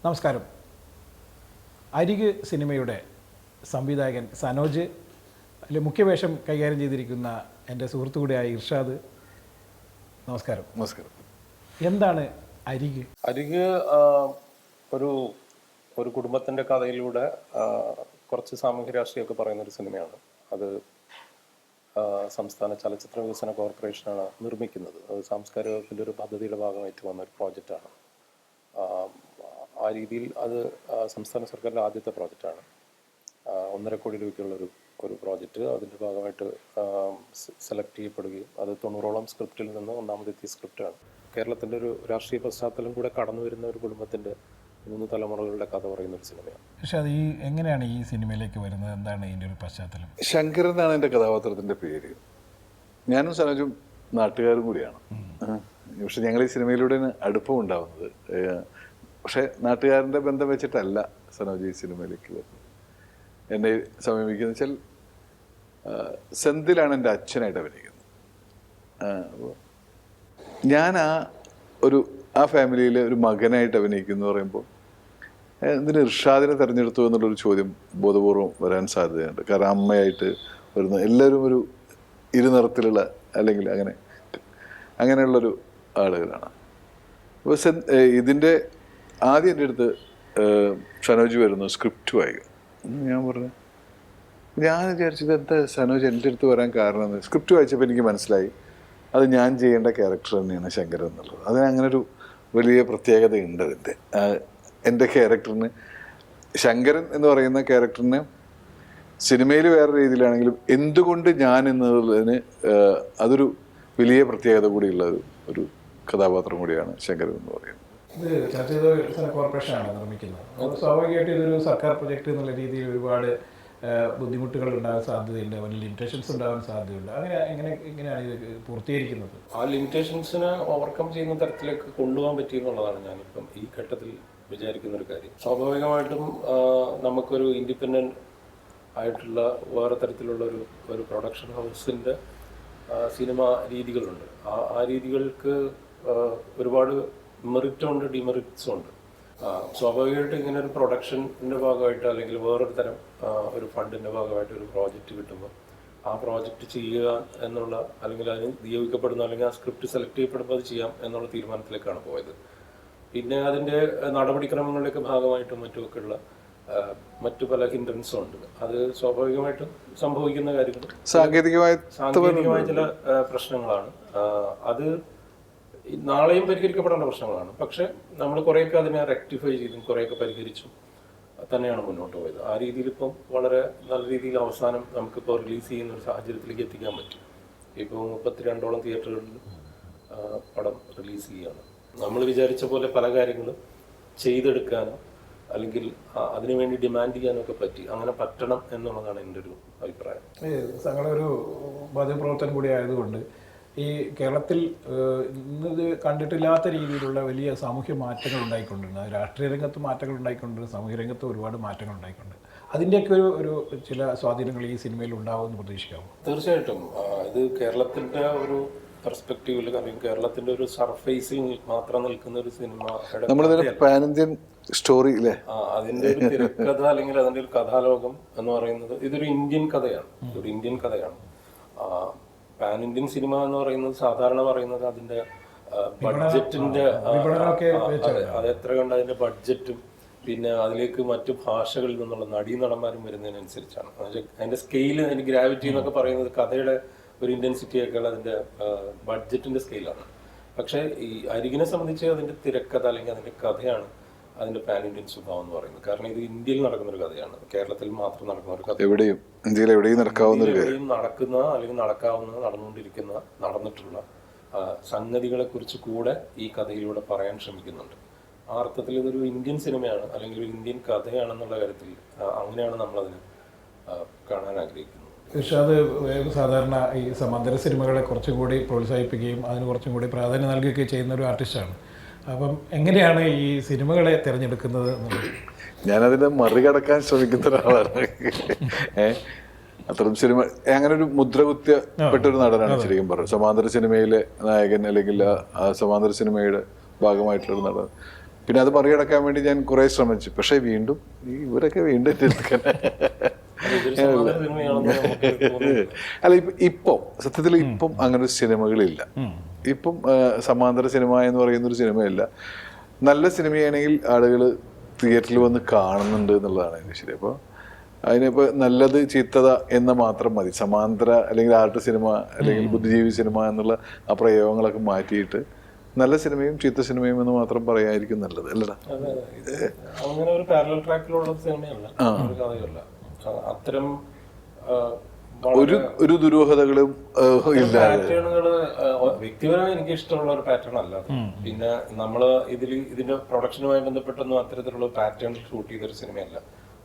നമസ്കാരം. അരിക് സിനിമയുടെ സംവിധായകൻ സനോജ്, അതിൽ മുഖ്യവേഷം കൈകാര്യം ചെയ്തിരിക്കുന്ന എൻ്റെ സുഹൃത്തു കൂടിയായ ഇർഷാദ്, നമസ്കാരം. നമസ്കാരം. എന്താണ് അരിക്? അരിക് ഒരു ഒരു കുടുംബത്തിൻ്റെ കഥയിലൂടെ കുറച്ച് സാമൂഹ്യ രാഷ്ട്രീയമൊക്കെ പറയുന്നൊരു സിനിമയാണ്. അത് സംസ്ഥാന ചലച്ചിത്ര വികസന കോർപ്പറേഷനാണ് നിർമ്മിക്കുന്നത്. അത് സാംസ്കാരിക വകുപ്പിൻ്റെ ഒരു പദ്ധതിയുടെ ഭാഗമായിട്ട് വന്നൊരു പ്രോജക്റ്റാണ്. ആ രീതിയിൽ അത് സംസ്ഥാന സർക്കാരിൻ്റെ ആദ്യത്തെ പ്രോജക്റ്റാണ്. 1.5 കോടി രൂപയ്ക്കുള്ളൊരു പ്രോജക്റ്റ്. അതിൻ്റെ ഭാഗമായിട്ട് സെലക്ട് ചെയ്യപ്പെടുകയും അത് 90ഓളം സ്ക്രിപ്റ്റിൽ നിന്ന് ഒന്നാമതെത്തിയ സ്ക്രിപ്റ്റാണ്. കേരളത്തിൻ്റെ ഒരു രാഷ്ട്രീയ പശ്ചാത്തലം കൂടെ കടന്നു വരുന്ന ഒരു കുടുംബത്തിൻ്റെ 3 തലമുറകളുടെ കഥ പറയുന്ന ഒരു സിനിമയാണ്. പക്ഷേ അത് എങ്ങനെയാണ് ഈ സിനിമയിലേക്ക് വരുന്നത്? എന്താണ് ഇതിൻ്റെ ഒരു പശ്ചാത്തലം? ശങ്കരൻ എന്നാണ് എൻ്റെ കഥാപാത്രത്തിൻ്റെ പേര്. ഞാനും സനോജും നാട്ടുകാരും കൂടിയാണ്. പക്ഷെ ഞങ്ങൾ ഈ സിനിമയിലൂടെ അടുപ്പം ഉണ്ടാവുന്നത്. പക്ഷെ നാട്ടുകാരൻ്റെ ബന്ധം വെച്ചിട്ടല്ല സനോജ് ഈ സിനിമയിലേക്ക് വരുന്നത്. എന്നെ സമീപിക്കുന്നത് വെച്ചാൽ സെന്തിലാണ് എൻ്റെ അച്ഛനായിട്ട് അഭിനയിക്കുന്നത്. അപ്പോൾ ഞാൻ ആ ഫാമിലിയിലെ ഒരു മകനായിട്ട് അഭിനയിക്കുന്നു എന്ന് പറയുമ്പോൾ എന്തിന് ഇർഷാദിനെ തിരഞ്ഞെടുത്തു എന്നുള്ളൊരു ചോദ്യം ബോധപൂർവം വരാൻ സാധ്യതയുണ്ട്. കാരണം അമ്മയായിട്ട് വരുന്ന എല്ലാവരും ഒരു ഇരുനിറത്തിലുള്ള അല്ലെങ്കിൽ അങ്ങനെയുള്ളൊരു ആളുകളാണ്. അപ്പോൾ ഇതിൻ്റെ ആദ്യം എൻ്റെ അടുത്ത് സനോജ് വരുന്നു, സ്ക്രിപ്റ്റ് വായിക്കും. ഞാൻ പറഞ്ഞു, ഞാൻ വിചാരിച്ചത് എന്താ സനോജ് എൻ്റെ അടുത്ത് വരാൻ കാരണം. സ്ക്രിപ്റ്റ് വായിച്ചപ്പോൾ എനിക്ക് മനസ്സിലായി അത് ഞാൻ ചെയ്യേണ്ട ക്യാരക്ടർ തന്നെയാണ് ശങ്കരൻ എന്നുള്ളത്. അതിന് അങ്ങനൊരു വലിയ പ്രത്യേകതയുണ്ട് എൻ്റെ ക്യാരക്ടറിന്. ശങ്കരൻ എന്ന് പറയുന്ന ക്യാരക്ടറിന് സിനിമയിൽ വേറെ രീതിയിലാണെങ്കിലും എന്തുകൊണ്ട് ഞാൻ എന്നുള്ളതിന് അതൊരു വലിയ പ്രത്യേകത കൂടിയുള്ള ഒരു കഥാപാത്രം കൂടിയാണ് ശങ്കരൻ എന്ന് പറയുന്നത്. ഇത് ചലച്ചിത്ര വികസന കോർപ്പറേഷനാണ് നിർമ്മിക്കുന്നത്. സ്വാഭാവികമായിട്ട് ഇതൊരു സർക്കാർ പ്രൊജക്റ്റ് എന്നുള്ള രീതിയിൽ ഒരുപാട് ബുദ്ധിമുട്ടുകൾ ഉണ്ടാകാൻ സാധ്യതയുണ്ട്, വലിയ ലിമിറ്റേഷൻസ് ഉണ്ടാകാൻ സാധ്യതയുണ്ട്. എങ്ങനെയാണ് ഇത് പൂർത്തീകരിക്കുന്നത്? ആ ലിമിറ്റേഷൻസിനെ ഓവർകം ചെയ്യുന്ന തരത്തിലേക്ക് കൊണ്ടുപോകാൻ പറ്റിയെന്നുള്ളതാണ് ഞാനിപ്പം ഈ ഘട്ടത്തിൽ വിചാരിക്കുന്ന ഒരു കാര്യം. സ്വാഭാവികമായിട്ടും നമുക്കൊരു ഇൻഡിപെൻഡൻ്റ് ആയിട്ടുള്ള വേറെ തരത്തിലുള്ള ഒരു പ്രൊഡക്ഷൻ ഹൗസിൻ്റെ സിനിമ രീതികളുണ്ട്. ആ രീതികൾക്ക് ഒരുപാട് മെറിറ്റും ഉണ്ട്, ഡിമെറിറ്റ്സും ഉണ്ട്. സ്വാഭാവികമായിട്ട് ഇങ്ങനെ ഒരു പ്രൊഡക്ഷൻ്റെ ഭാഗമായിട്ട് അല്ലെങ്കിൽ വേറൊരു തരം ഒരു ഫണ്ടിൻ്റെ ഭാഗമായിട്ട് ഒരു പ്രോജക്റ്റ് കിട്ടുമ്പോൾ ആ പ്രോജക്റ്റ് ചെയ്യുക എന്നുള്ള അല്ലെങ്കിൽ അതിന് നിയോഗിക്കപ്പെടുന്ന അല്ലെങ്കിൽ ആ സ്ക്രിപ്റ്റ് സെലക്ട് ചെയ്യപ്പെടുമ്പോൾ അത് ചെയ്യാം എന്നുള്ള തീരുമാനത്തിലേക്കാണ് പോയത്. പിന്നെ അതിൻ്റെ നടപടിക്രമങ്ങളുടെയൊക്കെ ഭാഗമായിട്ടും മറ്റുമൊക്കെയുള്ള മറ്റു പല ഹിൻഡ്രൻസും ഉണ്ട്. അത് സ്വാഭാവികമായിട്ടും സംഭവിക്കുന്ന കാര്യങ്ങൾ സാങ്കേതികമായ ചില പ്രശ്നങ്ങളാണ്. അത് നാളെയും പരിഹരിക്കപ്പെടേണ്ട പ്രശ്നങ്ങളാണ്. പക്ഷെ നമ്മൾ കുറേയൊക്കെ അതിനെ റെക്ടിഫൈ ചെയ്തും കുറേയൊക്കെ പരിഹരിച്ചും തന്നെയാണ് മുന്നോട്ട് പോയത്. ആ രീതിയിൽ ഇപ്പം വളരെ നല്ല രീതിയിൽ അവസാനം നമുക്കിപ്പോൾ റിലീസ് ചെയ്യുന്ന ഒരു സാഹചര്യത്തിലേക്ക് എത്തിക്കാൻ പറ്റും. ഇപ്പോൾ 32ഓളം തിയേറ്ററുകളിൽ പടം റിലീസ് ചെയ്യുകയാണ്. നമ്മൾ വിചാരിച്ച പോലെ പല കാര്യങ്ങളും ചെയ്തെടുക്കാനോ അല്ലെങ്കിൽ അതിനുവേണ്ടി ഡിമാൻഡ് ചെയ്യാനൊക്കെ പറ്റി. അങ്ങനെ പറ്റണം എന്നുള്ളതാണ് എൻ്റെ ഒരു അഭിപ്രായം. ഞങ്ങളൊരു മാധ്യമപ്രവർത്തനം കൂടി ആയതുകൊണ്ട് ഈ കേരളത്തിൽ ഇന്നത് കണ്ടിട്ടില്ലാത്ത രീതിയിലുള്ള വലിയ സാമൂഹ്യ മാറ്റങ്ങൾ ഉണ്ടായിക്കൊണ്ടിരുന്നു. രാഷ്ട്രീയ രംഗത്ത് മാറ്റങ്ങൾ ഉണ്ടായിക്കൊണ്ടിരുന്നു, സാമൂഹ്യ രംഗത്ത് ഒരുപാട് മാറ്റങ്ങൾ ഉണ്ടായിക്കൊണ്ട് അതിൻ്റെയൊക്കെ ഒരു ചില സ്വാധീനങ്ങൾ ഈ സിനിമയിൽ ഉണ്ടാവുമെന്ന് പ്രതീക്ഷിക്കാമോ? തീർച്ചയായിട്ടും. ഇത് കേരളത്തിൻ്റെ ഒരു പെർസ്പെക്റ്റീവിൽ അല്ലെങ്കിൽ കേരളത്തിൻ്റെ ഒരു സർഫേസിൽ മാത്രം നിൽക്കുന്ന ഒരു സിനിമ. സ്റ്റോറി അല്ലേ? അതിൻ്റെ ഒരു തിരക്കഥ അല്ലെങ്കിൽ അതിൻ്റെ ഒരു കഥാലോകം എന്ന് പറയുന്നത് ഇതൊരു ഇന്ത്യൻ കഥയാണ്. ഒരു ഇന്ത്യൻ കഥയാണ്. പാൻ ഇന്ത്യൻ സിനിമ എന്ന് പറയുന്നത് സാധാരണ പറയുന്നത് അതിൻ്റെ ബഡ്ജറ്റിൻ്റെ അത് എത്ര കണ്ട് അതിൻ്റെ ബഡ്ജറ്റും പിന്നെ അതിലേക്ക് മറ്റു ഭാഷകളിൽ നിന്നുള്ള നടീനടന്മാരും വരുന്നതിനനുസരിച്ചാണ്. അതിൻ്റെ സ്കെയില്, അതിൻ്റെ ഗ്രാവിറ്റി എന്നൊക്കെ പറയുന്നത് കഥയുടെ ഒരു ഇൻറ്റൻസിറ്റിയൊക്കെ അതിൻ്റെ ബഡ്ജറ്റിൻ്റെ സ്കെയിലാണ്. പക്ഷേ ഈ അരികിനെ സംബന്ധിച്ച് അതിൻ്റെ തിരക്കഥ അല്ലെങ്കിൽ അതിൻ്റെ കഥയാണ് അതിൻ്റെ പാൻ ഇന്ത്യൻ സ്വഭാവം എന്ന് പറയുന്നത്. കാരണം ഇത് ഇന്ത്യയിൽ നടക്കുന്ന ഒരു കഥയാണ്, കേരളത്തിൽ മാത്രം നടക്കുന്ന ഒരു കഥ. ഇന്ത്യയിൽ എവിടെയും നടക്കുന്ന അല്ലെങ്കിൽ നടന്നുകൊണ്ടിരിക്കുന്ന നടന്നിട്ടുള്ള സംഗതികളെ കുറിച്ച് കൂടെ ഈ കഥയിലൂടെ പറയാൻ ശ്രമിക്കുന്നുണ്ട്. ആ അർത്ഥത്തിൽ ഇതൊരു ഇന്ത്യൻ സിനിമയാണ് അല്ലെങ്കിൽ ഒരു ഇന്ത്യൻ കഥയാണെന്നുള്ള കാര്യത്തിൽ അങ്ങനെയാണ് നമ്മളതിനെ കാണാൻ ആഗ്രഹിക്കുന്നത്. ഇർഷാദ് സാധാരണ ഈ സമാന്തര സിനിമകളെ കുറച്ചും കൂടി പ്രോത്സാഹിപ്പിക്കുകയും അതിന് കുറച്ചും കൂടി പ്രാധാന്യം നൽകുകയൊക്കെ ചെയ്യുന്ന ഒരു ആർട്ടിസ്റ്റാണ്. അപ്പം എങ്ങനെയാണ് ഈ സിനിമകളെ തിരഞ്ഞെടുക്കുന്നത് എന്നുള്ളത്? ഞാനതിനെ മറികടക്കാൻ ശ്രമിക്കുന്ന ഒരാളാണ്. അത്തരം സിനിമ അങ്ങനെ ഒരു മുദ്ര കുത്തിയപ്പെട്ടൊരു നടനാണ് ശരിക്കും പറയുന്നത്. സമാന്തര സിനിമയിലെ നായകൻ അല്ലെങ്കിൽ ആ സമാന്തര സിനിമയുടെ ഭാഗമായിട്ടുള്ള നടൻ. പിന്നെ അത് മറികടക്കാൻ വേണ്ടി ഞാൻ കുറേ ശ്രമിച്ചു. പക്ഷേ വീണ്ടും ഇവരൊക്കെ വീണ്ടും അല്ല ഇപ്പം സത്യത്തിൽ ഇപ്പം അങ്ങനെ ഒരു സിനിമകളില്ല. ഇപ്പം സമാന്തര സിനിമ എന്ന് പറയുന്ന ഒരു സിനിമയില്ല. നല്ല സിനിമയാണെങ്കിൽ ആളുകൾ തിയേറ്ററിൽ വന്ന് കാണുന്നുണ്ട് എന്നുള്ളതാണ് അതിന് ശരി. അപ്പോൾ അതിനിപ്പോൾ നല്ലത് ചീത്തത എന്ന് മാത്രം മതി. സമാന്തര അല്ലെങ്കിൽ ആർട്ട് സിനിമ അല്ലെങ്കിൽ ബുദ്ധിജീവി സിനിമ എന്നുള്ള ആ പ്രയോഗങ്ങളൊക്കെ മാറ്റിയിട്ട് നല്ല സിനിമയും ചീത്ത സിനിമയും എന്ന് മാത്രം പറയായിരിക്കും നല്ലത്, അല്ലടാ? അങ്ങനെ ഒരു പാരലൽ ട്രാക്കിലുള്ള സിനിമയല്ല, കഥയല്ല. അത്തരം ഒരു ദുരൂഹതകളും പാറ്റേണുകള് വ്യക്തിപരമായി എനിക്ക് ഇഷ്ടമുള്ള ഒരു പാറ്റേൺ അല്ല. പിന്നെ നമ്മള് ഇതിന്റെ പ്രൊഡക്ഷനുമായി ബന്ധപ്പെട്ടൊന്നും അത്തരത്തിലുള്ള പാറ്റേൺ ഷൂട്ട് ചെയ്തൊരു സിനിമയല്ല.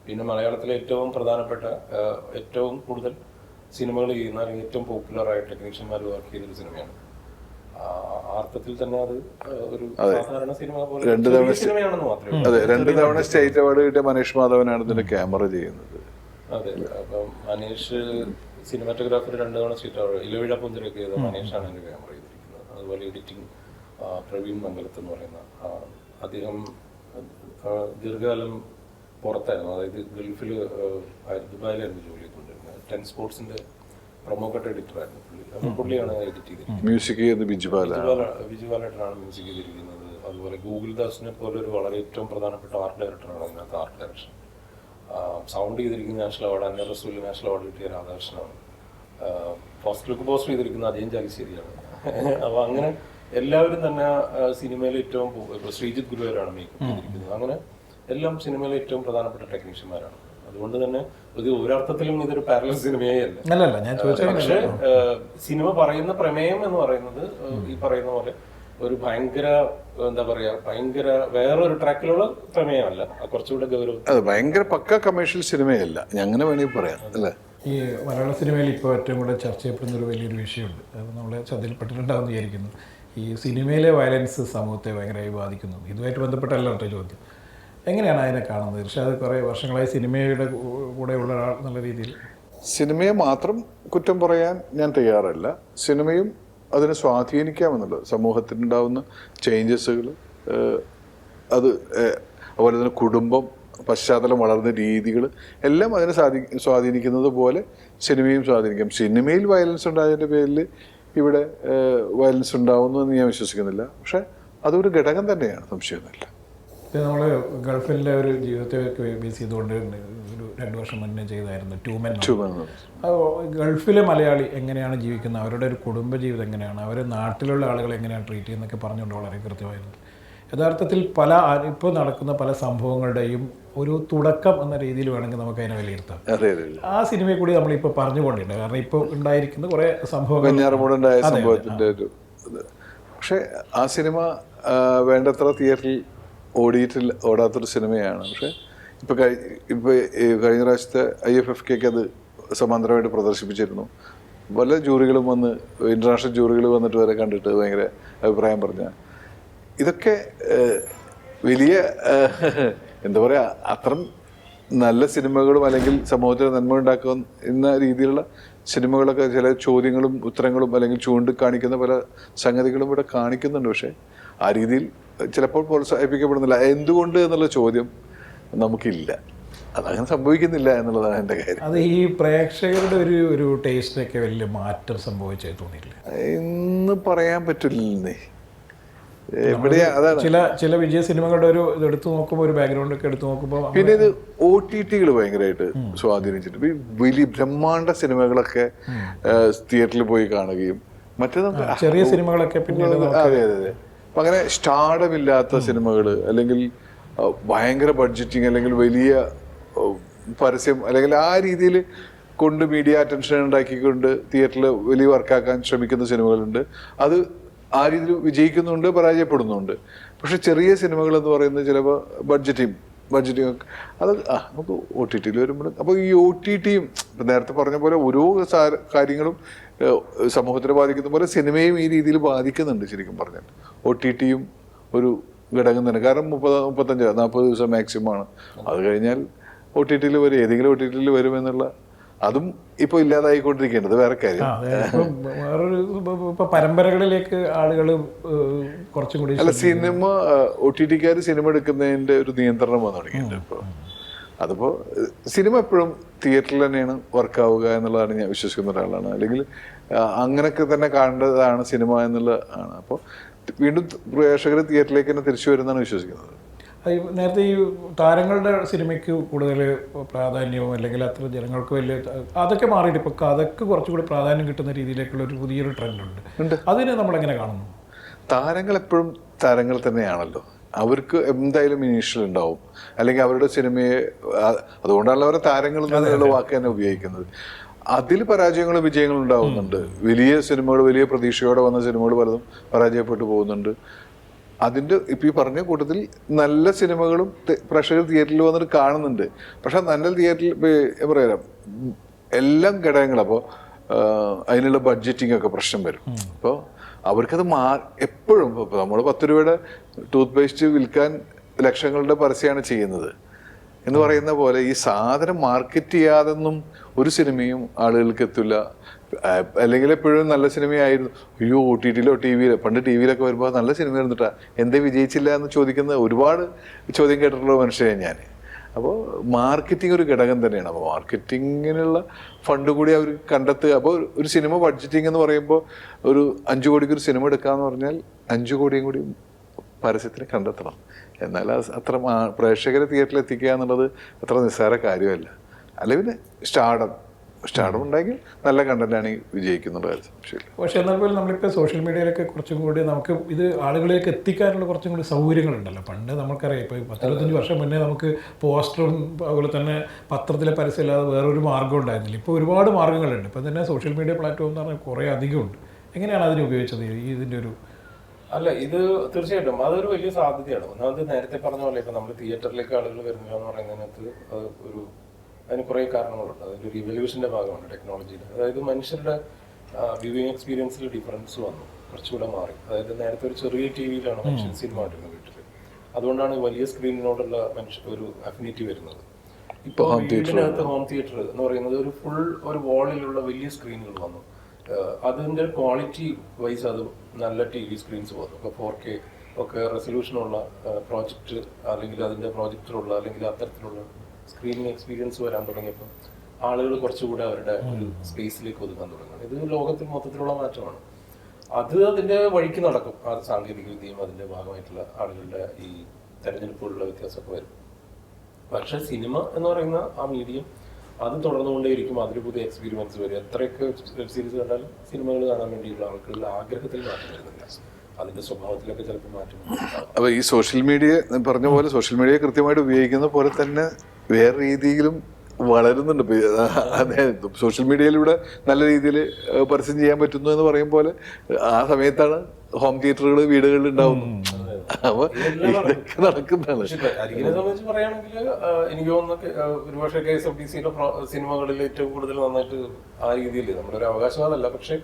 പിന്നെ മലയാളത്തിലെ ഏറ്റവും പ്രധാനപ്പെട്ട ഏറ്റവും കൂടുതൽ സിനിമകൾ ചെയ്യുന്ന അല്ലെങ്കിൽ ഏറ്റവും പോപ്പുലർ ആയ ടെക്നീഷ്യന്മാർ വർക്ക് ചെയ്തൊരു സിനിമയാണ്. അർത്ഥത്തിൽ തന്നെ അത് ഒരു സാധാരണ സിനിമ പോലെ സിനിമയാണെന്ന് മാത്രമേ. അതെ, 2 തവണ സ്റ്റേറ്റ് അവാർഡ് കിട്ടിയ മനീഷ് മാധവനാണ് ഇതിന്റെ ക്യാമറ ചെയ്യുന്നത്. അതെ, അപ്പം മനീഷ് സിനിമാറ്റോഗ്രാഫർ 2 തവണ സ്റ്റേറ്റ് അവാർഡ്. ഇലവിഴ പുഞ്ചിരൊക്കെ ചെയ്ത മനീഷാണ് എന്റെ ക്യാമറ ചെയ്തിരിക്കുന്നത്. അതുപോലെ എഡിറ്റിംഗ് പ്രവീൺ മംഗലത്ത് എന്ന് പറയുന്ന അദ്ദേഹം ദീർഘകാലം പുറത്തായിരുന്നു. അതായത് ഗൾഫിൽ ദുബായിലായിരുന്നു ജോലി ചെയ്തുകൊണ്ടിരുന്നത്. 10 സ്പോർട്സിന്റെ പ്രൊമോ കട്ട് എഡിറ്ററായിരുന്നു പുള്ളി. അപ്പോൾ പുള്ളിയാണ് എഡിറ്റ് ചെയ്തിരിക്കുന്നത്. മ്യൂസിക് ബിജുബാലായിട്ടാണ് മ്യൂസിക് ചെയ്തിരിക്കുന്നത്. അതുപോലെ ഗൂഗിൾദാസിനെ പോലെ ഒരു വളരെ ഏറ്റവും പ്രധാനപ്പെട്ട ആർട്ട് ഡയറക്ടറാണ് അതിനകത്ത് ആർട്ട് ഡയറക്ഷൻ. സൗണ്ട് ചെയ്തിരിക്കുന്ന നാഷണൽ അവാർഡ്, അന്നർ റസൂൽ നാഷണൽ അവാർഡ് കിട്ടിയ രാധാകൃഷ്ണനാണ്. ലുക്ക് പോസ്റ്റർ ചെയ്തിരിക്കുന്ന അജയൻ ചാലിശ്ശേരിയാണ്. അപ്പോൾ അങ്ങനെ എല്ലാവരും തന്നെ സിനിമയിൽ ഏറ്റവും ശ്രീജിത്ത് ഗുരുവായൂരാണ് മേക്കപ്പ് ചെയ്തിരിക്കുന്നത്. അങ്ങനെ എല്ലാം സിനിമയിലെ ഏറ്റവും പ്രധാനപ്പെട്ട ടെക്നീഷ്യന്മാരാണ്. അതുകൊണ്ട് തന്നെ ഒരർത്ഥത്തിലും ഇതൊരു പാരലൽ സിനിമയേ അല്ല. പക്ഷെ സിനിമ പറയുന്ന പ്രമേയം എന്ന് പറയുന്നത് ഈ പറയുന്ന പോലെ ഒരു ഭയങ്കര എന്താ പറയാ ഭയങ്കര വേറൊരു ട്രാക്കിലുള്ള പ്രമേയമല്ല. കുറച്ചുകൂടെ ഗൗരവം, ഭയങ്കര പക്ക കമേഴ്ഷ്യൽ സിനിമയല്ല, അങ്ങനെ വേണമെങ്കിൽ പറയാം, അല്ലേ? ഈ മലയാള സിനിമയിൽ ഇപ്പോൾ ഏറ്റവും കൂടുതൽ ചർച്ച ചെയ്യപ്പെടുന്ന ഒരു വലിയൊരു വിഷയമുണ്ട്. അത് നമ്മളെ ശ്രദ്ധയിൽപ്പെട്ടിട്ടുണ്ടാകുമെന്ന് വിചാരിക്കുന്നു. ഈ സിനിമയിലെ വയലൻസ് സമൂഹത്തെ ഭയങ്കരമായി ബാധിക്കുന്നു. ഇതുമായിട്ട് ബന്ധപ്പെട്ടല്ല കേട്ടോ ചോദ്യം. എങ്ങനെയാണ് അതിനെ കാണുന്നത്? പക്ഷേ അത് കുറേ വർഷങ്ങളായി സിനിമയുടെ കൂടെ ഉള്ള ഒരാൾ എന്നുള്ള രീതിയിൽ സിനിമയെ മാത്രം കുറ്റം പറയാൻ ഞാൻ തയ്യാറല്ല. സിനിമയും അതിനെ സ്വാധീനിക്കാമെന്നുള്ളത്, സമൂഹത്തിനുണ്ടാവുന്ന ചേഞ്ചസുകൾ, അത് അതുപോലെ തന്നെ കുടുംബം, പശ്ചാത്തലം, വളർന്ന രീതികൾ എല്ലാം അതിനെ സ്വാധീനിക്കുന്നത് പോലെ സിനിമയും സ്വാധീനിക്കാം. സിനിമയിൽ വയലൻസ് ഉണ്ടായതിൻ്റെ പേരിൽ ഇവിടെ വയലൻസ് ഉണ്ടാവുന്നു എന്ന് ഞാൻ വിശ്വസിക്കുന്നില്ല. പക്ഷേ അതൊരു ഘടകം തന്നെയാണ്, സംശയമൊന്നുമില്ല. നമ്മൾ ഗൾഫിലെ ഒരു ജീവിതത്തെ ബേസ് ചെയ്തുകൊണ്ട് ഒരു 2 വർഷം മുന്നേ ചെയ്തായിരുന്നു ട്യൂമൻ. ഗൾഫിലെ മലയാളി എങ്ങനെയാണ് ജീവിക്കുന്നത്, അവരുടെ ഒരു കുടുംബജീവിതം എങ്ങനെയാണ്, അവരുടെ നാട്ടിലുള്ള ആളുകൾ എങ്ങനെയാണ് ട്രീറ്റ് ചെയ്യുന്നതൊക്കെ പറഞ്ഞുകൊണ്ട് വളരെ കൃത്യമായിരുന്നു. യഥാർത്ഥത്തിൽ ഇപ്പോൾ നടക്കുന്ന പല സംഭവങ്ങളുടെയും ഒരു തുടക്കം എന്ന രീതിയിൽ വേണമെങ്കിൽ നമുക്ക് അതിനെ വിലയിരുത്താം. ആ സിനിമയെ കൂടി നമ്മളിപ്പോൾ പറഞ്ഞുകൊണ്ടിട്ടുണ്ട്. കാരണം ഇപ്പോൾ ഉണ്ടായിരിക്കുന്ന കുറേ സംഭവങ്ങൾ. പക്ഷേ ആ സിനിമ വേണ്ടത്ര തിയേറ്ററിൽ ഓടാത്തൊരു സിനിമയാണ്. പക്ഷേ ഇപ്പോൾ കഴിഞ്ഞ പ്രാവശ്യത്തെ IFFK അത് സമാന്തരമായിട്ട് പ്രദർശിപ്പിച്ചിരുന്നു. പല ജൂറികളും വന്ന്, ഇൻ്റർനാഷണൽ ജൂറികൾ വന്നിട്ട് വരെ കണ്ടിട്ട് ഭയങ്കര അഭിപ്രായം പറഞ്ഞ ഇതൊക്കെ വലിയ എന്താ പറയുക, അത്ര നല്ല സിനിമകളും അല്ലെങ്കിൽ സമൂഹത്തിന് നന്മ ഉണ്ടാക്കുന്ന രീതിയിലുള്ള സിനിമകളൊക്കെ ചില ചോദ്യങ്ങളും ഉത്തരങ്ങളും അല്ലെങ്കിൽ ചൂണ്ടിക്കാണിക്കുന്ന പല സംഗതികളും ഇവിടെ കാണിക്കുന്നുണ്ട്. പക്ഷേ ആ രീതിയിൽ ചിലപ്പോൾ പ്രോത്സാഹിപ്പിക്കപ്പെടുന്നില്ല. എന്തുകൊണ്ട് എന്നുള്ള ചോദ്യം നമുക്കില്ല. അതങ്ങനെ സംഭവിക്കുന്നില്ല എന്നുള്ളതാണ് എൻ്റെ കാര്യം. അത് ഈ പ്രേക്ഷകരുടെ ഒരു ടേസ്റ്റിനൊക്കെ വലിയ മാറ്റം സംഭവിച്ചായി തോന്നിയില്ല എന്ന് പറയാൻ പറ്റില്ലേ. ചില വിജയ സിനിമകളുടെ ഒരു ഇത് എടുത്തു നോക്കുമ്പോൾ, ഒരു ബാക്ക്ഗ്രൗണ്ട് ഒക്കെ എടുത്തു നോക്കുമ്പോൾ, പിന്നെ ഇത് OTT ഭയങ്കരമായിട്ട് സ്വാധീനിച്ചിട്ട് വലിയ ബ്രഹ്മാണ്ഡ സിനിമകളൊക്കെ തിയേറ്ററിൽ പോയി കാണുകയും മറ്റേത് ചെറിയ സിനിമകളൊക്കെ പിന്നീട് അതെ അതെ അതെ അങ്ങനെ സ്റ്റാർഡമില്ലാത്ത സിനിമകൾ അല്ലെങ്കിൽ ഭയങ്കര ബഡ്ജറ്റിങ് അല്ലെങ്കിൽ വലിയ പരസ്യം അല്ലെങ്കിൽ ആ രീതിയിൽ കൊണ്ട് മീഡിയ അറ്റൻഷൻ ഉണ്ടാക്കിക്കൊണ്ട് തിയേറ്ററിൽ വലിയ വർക്കാക്കാൻ ശ്രമിക്കുന്ന സിനിമകളുണ്ട്. അത് ആ രീതിയിൽ വിജയിക്കുന്നുണ്ട്, പരാജയപ്പെടുന്നുണ്ട്. പക്ഷെ ചെറിയ സിനിമകൾ എന്ന് പറയുന്നത് ചിലപ്പോൾ ബഡ്ജറ്റിങ് ഒക്കെ അത് നമുക്ക് OTT വരുമ്പോൾ, അപ്പോൾ ഈ OTTയും നേരത്തെ പറഞ്ഞ പോലെ ഓരോ കാര്യങ്ങളും സമൂഹത്തിനെ ബാധിക്കുന്ന പോലെ സിനിമയും ഈ രീതിയിൽ ബാധിക്കുന്നുണ്ട്. ശരിക്കും പറഞ്ഞാൽ OTTയും ഒരു ഘടകം തന്നെ. കാരണം 35-40 ദിവസം മാക്സിമം ആണ്. അത് കഴിഞ്ഞാൽ OTT വരും, ഏതെങ്കിലും OTT വരുമെന്നുള്ള അതും ഇപ്പോൾ ഇല്ലാതായിക്കൊണ്ടിരിക്കേണ്ടത് വേറെ കാര്യം. വേറൊരു ഇപ്പൊ പരമ്പരകളിലേക്ക് ആളുകൾ കുറച്ചും കൂടി അല്ല, സിനിമ OTT-ക്കാർ സിനിമ എടുക്കുന്നതിന്റെ ഒരു നിയന്ത്രണം വന്നു തുടങ്ങിയിട്ടുണ്ട് ഇപ്പോൾ. അതിപ്പോൾ സിനിമ എപ്പോഴും തിയേറ്ററിൽ തന്നെയാണ് വർക്കാവുക എന്നുള്ളതാണ് ഞാൻ വിശ്വസിക്കുന്ന ഒരാളാണ്. അല്ലെങ്കിൽ അങ്ങനെയൊക്കെ തന്നെ കാണേണ്ടതാണ് സിനിമ എന്നുള്ളതാണ്. അപ്പോൾ വീണ്ടും പ്രേക്ഷകർ തിയേറ്ററിലേക്ക് തന്നെ തിരിച്ചു വരുന്നതാണ് വിശ്വസിക്കുന്നത്. നേരത്തെ ഈ താരങ്ങളുടെ സിനിമയ്ക്ക് കൂടുതൽ പ്രാധാന്യവും അല്ലെങ്കിൽ അത്ര ജനങ്ങൾക്ക് വലിയ അതൊക്കെ മാറിയിട്ട് ഇപ്പോൾ കഥക്ക് കുറച്ചുകൂടി പ്രാധാന്യം കിട്ടുന്ന രീതിയിലേക്കുള്ള ഒരു പുതിയൊരു ട്രെൻഡ് ഉണ്ട്. അതിനെ നമ്മളെങ്ങനെ കാണുന്നു? താരങ്ങൾ എപ്പോഴും താരങ്ങൾ തന്നെയാണല്ലോ. അവർക്ക് എന്തായാലും ഇനീഷ്യൽ ഉണ്ടാവും, അല്ലെങ്കിൽ അവരുടെ സിനിമയെ അതുകൊണ്ടാണല്ലോ അവരെ താരങ്ങൾ എന്നുള്ള വാക്ക് തന്നെ ഉപയോഗിക്കുന്നത്. അതിൽ പരാജയങ്ങളും വിജയങ്ങളും ഉണ്ടാവുന്നുണ്ട്. വലിയ സിനിമകൾ, വലിയ പ്രതീക്ഷയോടെ വന്ന സിനിമകൾ പലതും പരാജയപ്പെട്ടു പോകുന്നുണ്ട്. അതിൻ്റെ ഇപ്പം ഈ പറഞ്ഞ കൂട്ടത്തിൽ നല്ല സിനിമകളും പ്രേക്ഷകർ തിയേറ്ററിൽ വന്നിട്ട് കാണുന്നുണ്ട്. പക്ഷെ നല്ല തിയേറ്ററിൽ എന്താ പറയുക, എല്ലാം ഘടകങ്ങളും. അപ്പോൾ അതിനുള്ള ബഡ്ജറ്റിംഗ് ഒക്കെ പ്രശ്നം വരും. അപ്പോൾ അവർക്കത് എപ്പോഴും ഇപ്പോൾ നമ്മൾ 10 രൂപയുടെ ടൂത്ത് പേസ്റ്റ് വിൽക്കാൻ ലക്ഷങ്ങളുടെ പരസ്യമാണ് ചെയ്യുന്നത് എന്ന് പറയുന്ന പോലെ ഈ സാധനം മാർക്കറ്റ് ചെയ്യാതൊന്നും ഒരു സിനിമയും ആളുകൾക്ക് എത്തില്ല. അല്ലെങ്കിൽ എപ്പോഴും നല്ല സിനിമയായിരുന്നു, അയ്യോ OTT-ലോ TV-ലോ, പണ്ട് TV-ലൊക്കെ വരുമ്പോൾ നല്ല സിനിമ ഇരുന്നിട്ടാ എന്തേ വിജയിച്ചില്ല എന്ന് ചോദിക്കുന്ന ഒരുപാട് ചോദ്യം കേട്ടിട്ടുള്ള മനുഷ്യനെ ഞാൻ. അപ്പോൾ മാർക്കറ്റിംഗ് ഒരു ഘടകം തന്നെയാണ്. അപ്പോൾ മാർക്കറ്റിങ്ങിനുള്ള ഫണ്ട് കൂടി അവർ കണ്ടെത്തുക. അപ്പോൾ ഒരു സിനിമ ബഡ്ജറ്റിംഗ് എന്ന് പറയുമ്പോൾ ഒരു 5 കോടിക്ക് ഒരു സിനിമ എടുക്കാന്ന് പറഞ്ഞാൽ 5 കോടിയും കൂടി പരസ്യത്തിന് കണ്ടെത്തണം. എന്നാൽ അത്ര പ്രേക്ഷകരെ തിയേറ്ററിൽ എത്തിക്കുക എന്നുള്ളത് അത്ര നിസ്സാര കാര്യമല്ല. അല്ല പിന്നെ സ്റ്റാർഡം ഉണ്ടെങ്കിൽ നല്ല കണ്ടന്റാണ് വിജയിക്കുന്നത്. പക്ഷെ എന്നാൽ പോലും നമ്മളിപ്പോൾ സോഷ്യൽ മീഡിയയിലൊക്കെ കുറച്ചും കൂടി നമുക്ക് ഇത് ആളുകളിലേക്ക് എത്തിക്കാനുള്ള കുറച്ചും കൂടി സൗകര്യങ്ങളുണ്ടല്ലോ. പണ്ട് നമുക്കറിയാം, ഇപ്പോൾ 10-25 വർഷം മുന്നേ നമുക്ക് പോസ്റ്ററും അതുപോലെ തന്നെ പത്രത്തിലെ പരസ്യമില്ലാതെ വേറൊരു മാർഗ്ഗം ഉണ്ടായിരുന്നില്ല. ഇപ്പോൾ ഒരുപാട് മാർഗ്ഗങ്ങളുണ്ട്. ഇപ്പം തന്നെ സോഷ്യൽ മീഡിയ പ്ലാറ്റ്ഫോം എന്ന് പറഞ്ഞാൽ കുറേ അധികമുണ്ട്. എങ്ങനെയാണ് അതിനെ ഉപയോഗിച്ചത് ഇതിൻ്റെ ഒരു? അല്ല, ഇത് തീർച്ചയായിട്ടും അതൊരു വലിയ സാധ്യതയാണ്. ഒന്നാമത് നേരത്തെ പറഞ്ഞ പോലെ ഇപ്പം നമ്മൾ തിയേറ്ററിലേക്ക് ആളുകൾ വരുന്നില്ല എന്ന് പറയുന്നതിനകത്ത് അതിന് കുറേ കാരണങ്ങളുണ്ട്. അതിൻ്റെ ഒരു ഇവല്യൂഷൻ്റെ ഭാഗമാണ് ടെക്നോളജിയിൽ. അതായത് മനുഷ്യരുടെ വ്യൂവിങ് എക്സ്പീരിയൻസിൽ ഡിഫറൻസ് വന്നു, കുറച്ചുകൂടെ മാറി. അതായത് നേരത്തെ ഒരു ചെറിയ TV-യിലാണ് മനുഷ്യൻ സിനിമ കണ്ടിരുന്നത് വീട്ടിൽ. അതുകൊണ്ടാണ് വലിയ സ്ക്രീനിനോടുള്ള ഒരു അഫിനിറ്റി വരുന്നത്. ഇപ്പോൾ വീടിനകത്ത് ഹോം തിയേറ്റർ എന്ന് പറയുന്നത് ഒരു വാളിലുള്ള വലിയ സ്ക്രീനുകൾ വന്നു. അതിൻ്റെ ക്വാളിറ്റി വൈസ് അത് നല്ല TV സ്ക്രീൻസ് വന്നു. ഇപ്പോൾ 4K ഒക്കെ റെസൊല്യൂഷനുള്ള പ്രോജക്റ്റ്, അല്ലെങ്കിൽ അതിൻ്റെ പ്രോജക്ടറുള്ള അല്ലെങ്കിൽ അത്തരത്തിലുള്ള സ്ക്രീനിങ് എക്സ്പീരിയൻസ് വരാൻ തുടങ്ങിയപ്പോൾ ആളുകൾ കുറച്ചുകൂടെ അവരുടെ ഒരു സ്പേസിലേക്ക് ഒതുക്കാൻ തുടങ്ങുന്നത്. ഇത് ലോകത്തിൽ മൊത്തത്തിലുള്ള മാറ്റമാണ്. അതിൻ്റെ വഴിക്ക് നടക്കും. ആ സാങ്കേതിക വിദ്യയും അതിൻ്റെ ഭാഗമായിട്ടുള്ള ആളുകളുടെ ഈ തെരഞ്ഞെടുപ്പുകളുടെ വ്യത്യാസമൊക്കെ വരും. പക്ഷെ സിനിമ എന്ന് പറയുന്ന ആ മീഡിയം അത് തുടർന്നുകൊണ്ടേയിരിക്കും. അതിൽ പുതിയ എക്സ്പീരിമെന്റ്സ് വരും. എത്രയൊക്കെ വെബ് സീരീസ് കണ്ടാലും സിനിമകൾ കാണാൻ വേണ്ടിയുള്ള ആൾക്കാരുടെ ആഗ്രഹത്തിൽ മാറ്റം വരുന്നില്ല. അതിന്റെ സ്വഭാവത്തിലൊക്കെ ചിലപ്പോൾ മാറ്റം. അപ്പോൾ ഈ സോഷ്യൽ മീഡിയ പറഞ്ഞ പോലെ സോഷ്യൽ മീഡിയ കൃത്യമായിട്ട് ഉപയോഗിക്കുന്ന പോലെ തന്നെ വേറെ രീതിയിലും വളരുന്നുണ്ട്. അതായത് സോഷ്യൽ മീഡിയയിലൂടെ നല്ല രീതിയിൽ പരസ്യം ചെയ്യാൻ പറ്റുന്നു എന്ന് പറയും പോലെ ആ സമയത്താണ് ഹോം തിയേറ്ററുകൾ വീടുകളിൽ ഉണ്ടാവുന്നു. അപ്പൊ ഇതൊക്കെ നടക്കുന്നതാണ്. അരികിനെ സംബന്ധിച്ച് പറയുകയാണെങ്കിൽ എനിക്ക് തോന്നുന്നു ഒരുപക്ഷെ KSFDCയുടെ സിനിമകളിൽ ഏറ്റവും കൂടുതൽ നന്നായിട്ട് ആ രീതിയിൽ നമ്മളൊരു അവകാശവാദമല്ല, പക്ഷെ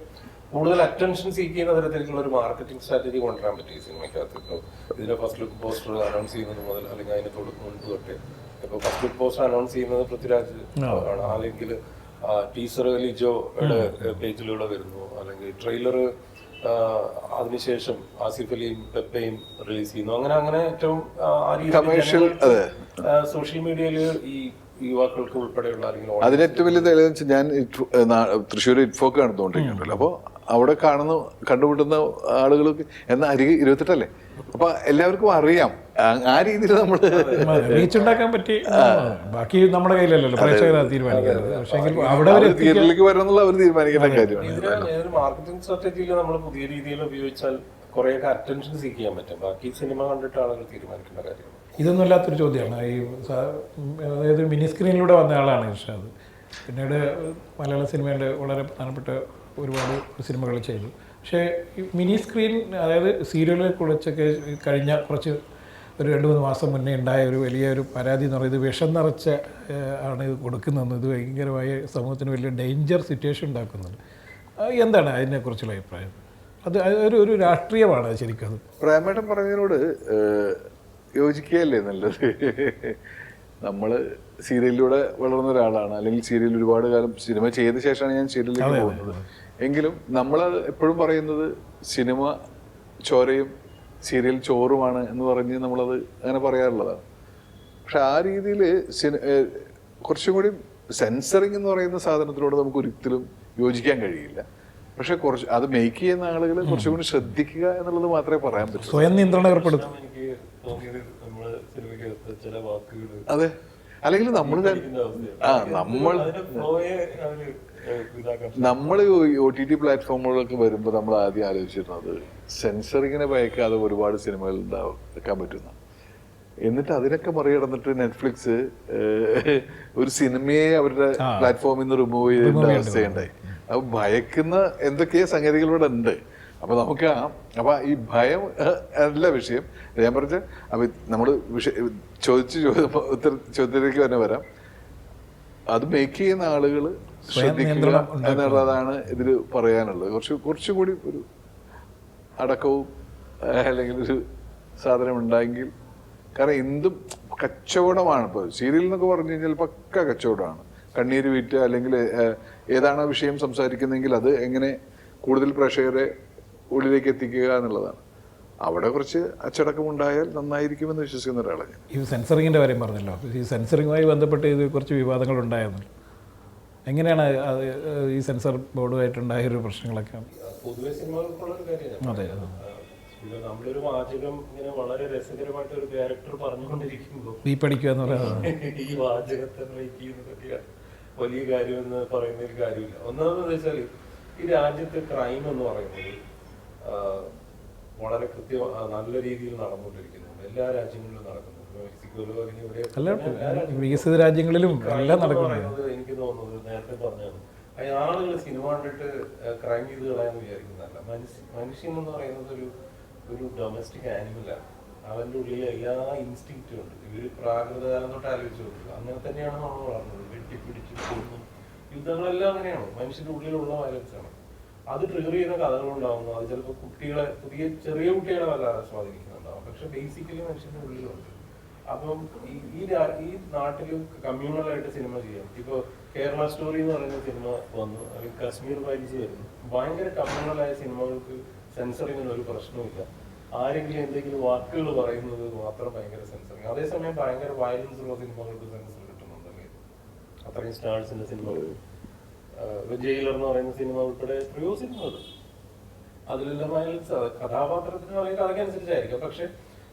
കൂടുതൽ അറ്റൻഷൻ സീക്ക് ചെയ്യുന്ന തരത്തിലുള്ള ഒരു മാർക്കറ്റിംഗ് സ്ട്രാറ്റജി കൊണ്ടുവരാൻ പറ്റും ഈ സിനിമയ്ക്കകത്ത്. ഇപ്പോൾ ഇതിന്റെ ഫസ്റ്റ് ലുക്ക് പോസ്റ്റർ അനൗൺസ് ചെയ്യുന്നത് മുതൽ, അല്ലെങ്കിൽ അതിന് മുൻപ് തൊട്ട് ഇപ്പോൾ ഫസ്റ്റ് ലുക്ക് പോസ്റ്റർ അനൗൺസ് ചെയ്യുന്നത് പൃഥ്വിരാജ് ആണ്, അല്ലെങ്കിൽ ടീസർ ലിജോയുടെ പേജിലൂടെ വരുന്നു, അല്ലെങ്കിൽ ട്രെയിലർ അതിനുശേഷം ആസിഫ് അലിയും പെപ്പയും റിലീസ് ചെയ്യുന്നു. അങ്ങനെ ഏറ്റവും ആ രീതിയിൽ സോഷ്യൽ മീഡിയയിൽ ഈ യുവാക്കൾക്ക് ഉൾപ്പെടെയുള്ള അല്ലെങ്കിൽ അതിന് ഏറ്റവും വലിയ തെളിവെന്ന് വെച്ചാൽ ഞാൻ തൃശ്ശൂർ ഇൻഫോക്ക് നടന്നുകൊണ്ടിരിക്കുന്നുണ്ടല്ലോ. അപ്പോൾ അവിടെ കണ്ടുമുട്ടുന്ന ആളുകൾക്ക് എന്നാൽ അരികെ 28 അപ്പൊ എല്ലാവർക്കും അറിയാം. ആ രീതിയിൽ നമ്മൾ റീച്ച് ഉണ്ടാക്കാൻ പറ്റി. ബാക്കി നമ്മുടെ കയ്യിലല്ലല്ലോ, തിയേറ്ററിലേക്ക് വരണമെന്നുള്ള അവർ തീരുമാനിക്കേണ്ട കാര്യമാണ്. ഇതിന് മാർക്കറ്റിംഗ് സ്ട്രാറ്റജിയിൽ നമ്മൾ പുതിയ രീതിയിൽ ഉപയോഗിച്ചാൽ കുറേയൊക്കെ അറ്റൻഷൻ സീക്ക് ചെയ്യാൻ പറ്റും. ബാക്കി സിനിമ കണ്ടിട്ട് ആളുകൾ തീരുമാനിക്കേണ്ട കാര്യമാണ്. ഇതൊന്നും അല്ലാത്തൊരു ചോദ്യമാണ്. ഈ അതായത് മിനി സ്ക്രീനിലൂടെ വന്ന ആളാണ് ഇർഷാദ്. പിന്നീട് മലയാള സിനിമയുടെ വളരെ പ്രധാനപ്പെട്ട ഒരുപാട് സിനിമകൾ ചെയ്തു. പക്ഷേ ഈ മിനി സ്ക്രീൻ, അതായത് സീരിയലുകളെ കുറിച്ചൊക്കെ കഴിഞ്ഞ ഒരു 2-3 മാസം മുന്നേ ഉണ്ടായ ഒരു വലിയൊരു പരാതി എന്ന് പറയുന്നത് വിഷം നിറച്ച ആണ് ഇത് കൊടുക്കുന്നതെന്ന്. ഇത് ഭയങ്കരമായ സമൂഹത്തിന് വലിയ ഡേഞ്ചർ സിറ്റുവേഷൻ ഉണ്ടാക്കുന്നുണ്ട്. എന്താണ് അതിനെക്കുറിച്ചുള്ള അഭിപ്രായം? അത് ഒരു രാഷ്ട്രീയമാണ് ശരിക്കും. പ്രേമേട്ടൻ പറഞ്ഞതിനോട് യോജിക്കുകയല്ലേ നല്ലത്. നമ്മൾ സീരിയലിലൂടെ വളർന്ന ഒരാളാണ്, അല്ലെങ്കിൽ സീരിയൽ ഒരുപാട് കാലം സിനിമ ചെയ്ത ശേഷമാണ് ഞാൻ സീരിയലിലേക്ക് പോകുന്നത്. എങ്കിലും നമ്മൾ എപ്പോഴും പറയുന്നത് സിനിമ ചോരയും സീരിയൽ ചോറുമാണ് എന്ന് പറഞ്ഞ് നമ്മളത് അങ്ങനെ പറയാറുള്ളതാണ്. പക്ഷെ ആ രീതിയിൽ കുറച്ചും കൂടി സെൻസറിങ് എന്ന് പറയുന്ന സാധനത്തിനോട് നമുക്ക് ഒരിക്കലും യോജിക്കാൻ കഴിയില്ല. പക്ഷെ കുറച്ച് അത് മേക്ക് ചെയ്യുന്ന ആളുകൾ കുറച്ചും കൂടി ശ്രദ്ധിക്കുക എന്നുള്ളത് മാത്രമേ പറയാൻ പറ്റൂ. സ്വയം നിയന്ത്രണം ഏർപ്പെടുത്തും. അതെ, അല്ലെങ്കിൽ നമ്മൾ OTT പ്ലാറ്റ്ഫോമുകളൊക്കെ വരുമ്പോൾ നമ്മൾ ആദ്യം ആലോചിച്ചിരുന്നത് സെൻസറിങ്ങിനെ ഭയക്കാതെ ഒരുപാട് സിനിമകൾ ഉണ്ടാക്കാൻ പറ്റുന്ന, എന്നിട്ട് അതിനൊക്കെ മറികടന്നിട്ട് നെറ്റ്ഫ്ലിക്സ് ഒരു സിനിമയെ അവരുടെ പ്ലാറ്റ്ഫോമിൽ നിന്ന് റിമൂവ് ചെയ്യേണ്ട അവസ്ഥയുണ്ടായി. അപ്പൊ ഭയക്കുന്ന എന്തൊക്കെയോ സംഗതികൾ ഇവിടെ ഉണ്ട്. അപ്പൊ നമുക്ക് അപ്പൊ ഈ ഭയം അല്ല വിഷയം. ഞാൻ പറഞ്ഞ അപ്പൊ നമ്മള് ചോദ്യത്തിലേക്ക് തന്നെ വരാം. അത് മേക്ക് ചെയ്യുന്ന ആളുകൾ ശ്രദ്ധിക്കുക എന്നുള്ളതാണ് ഇതിൽ പറയാനുള്ളത്. കുറച്ചും കൂടി ഒരു അടക്കവും അല്ലെങ്കിൽ ഒരു സാധനം ഉണ്ടായെങ്കിൽ, കാരണം എന്തും കച്ചവടമാണ്. ഇപ്പോൾ സീരിയൽ എന്നൊക്കെ പറഞ്ഞു കഴിഞ്ഞാൽ പക്ക കച്ചവടമാണ്. കണ്ണീര് വീറ്റ അല്ലെങ്കിൽ ഏതാണോ വിഷയം സംസാരിക്കുന്നതെങ്കിൽ അത് എങ്ങനെ കൂടുതൽ പ്രേക്ഷകരെ ഉള്ളിലേക്ക് എത്തിക്കുക എന്നുള്ളതാണ്. അവിടെ കുറച്ച് അച്ചടക്കം ഉണ്ടായാൽ നന്നായിരിക്കുമെന്ന് വിശ്വസിക്കുന്ന ഒരാളാണ് ഞാൻ. ഈ സെൻസറിങ്ങിൻ്റെ കാര്യം പറഞ്ഞല്ലോ, ഈ സെൻസറിങ്ങുമായി ബന്ധപ്പെട്ട് ഇത് കുറച്ച് വിവാദങ്ങൾ ഉണ്ടായിരുന്നു. എങ്ങനെയാണ് ഈ സെൻസർ ബോർഡുമായിട്ടുണ്ടായ ഒരു പ്രശ്നങ്ങളൊക്കെ? പൊതുവെ സിനിമകൾക്കുള്ളൊരു കാര്യമാണ്. അതെ, നമ്മളൊരു വാചകം ഇങ്ങനെ വളരെ രസകരമായിട്ട് ഒരു ക്യാരക്ടർ പറഞ്ഞുകൊണ്ടിരിക്കുമ്പോൾ ഈ പഠിക്കുക എന്ന് പറയുന്നത് ഈ വാചകത്തെ ബ്രേക്ക് ചെയ്യുന്നതൊക്കെ വലിയ കാര്യമെന്ന് പറയുന്നതിൽ കാര്യമില്ല. ഒന്നാമതെന്ന് വെച്ചാൽ ഈ രാജ്യത്ത് ക്രൈം എന്ന് പറയുന്നത് വളരെ നല്ല രീതിയിൽ നടന്നുകൊണ്ടിരിക്കുന്നുണ്ട്. എല്ലാ രാജ്യങ്ങളിലും നടക്കുന്നുണ്ട്. മെക്സിക്കോയിലോ അല്ലെങ്കിൽ ഇവിടെ വികസിത രാജ്യങ്ങളിലും എല്ലാം നടക്കുന്നത്. എനിക്ക് തോന്നുന്നത് നേരത്തെ പറഞ്ഞത് ആളുകൾ സിനിമ കണ്ടിട്ട് ക്രൈം ചെയ്ത് കളയാന്ന് വിചാരിക്കുന്നതല്ല. മനുഷ്യൻ എന്ന് പറയുന്നത് ഒരു ഡൊമസ്റ്റിക് ആനിമലാണ്. അവൻ്റെ ഉള്ളിൽ എല്ലാ ഇൻസ്റ്റിങ്ക്റ്റും ഉണ്ട്. ഇവര് പ്രാകൃതകാലം തൊട്ട് ആലോചിച്ച് നോക്കുക. അങ്ങനെ തന്നെയാണ് നമ്മൾ വളർന്നത്. വെട്ടിപ്പിടിച്ച് കൊന്നും യുദ്ധങ്ങളെല്ലാം അങ്ങനെയാണ്. മനുഷ്യന്റെ ഉള്ളിലുള്ള വയലൻസ് ആണ്. അത് ട്രിഗർ ചെയ്യുന്ന കഥകളുണ്ടാവുന്നു. അത് ചിലപ്പോൾ ചെറിയ കുട്ടികളെ വല്ലാതെ സ്വാധീനിക്കുന്നുണ്ടാവും. പക്ഷെ ബേസിക്കലി മനുഷ്യന്റെ ഉള്ളിലുണ്ട്. അപ്പം ഈ നാട്ടിൽ കമ്മ്യൂണലായിട്ട് സിനിമ ചെയ്യാം. ഇപ്പൊ കേരള സ്റ്റോറി എന്ന് പറയുന്ന സിനിമ വന്നു, അല്ലെങ്കിൽ കാശ്മീർ ഫയൽസ് വരുന്നു. ഭയങ്കര കമ്മ്യൂണലായ സിനിമകൾക്ക് സെൻസറിങ്ങിന് ഒരു പ്രശ്നമില്ല. ആരെങ്കിലും എന്തെങ്കിലും വാക്കുകൾ പറയുന്നത് മാത്രം ഭയങ്കര സെൻസറിങ്. അതേസമയം ഭയങ്കര വയലൻസ് ഉള്ള സിനിമകൾക്ക് സെൻസർ കിട്ടുന്നുണ്ടല്ലേ. അത്രയും സ്റ്റാർസിന്റെ സിനിമകൾ, ജയിലർ എന്ന് പറയുന്ന സിനിമ ഉൾപ്പെടെ എത്രയോ സിനിമകൾ, അതിലെല്ലാം വയലൻസ് കഥാപാത്രത്തിന് അല്ലെങ്കിൽ അതനുസരിച്ചായിരിക്കും. പക്ഷെ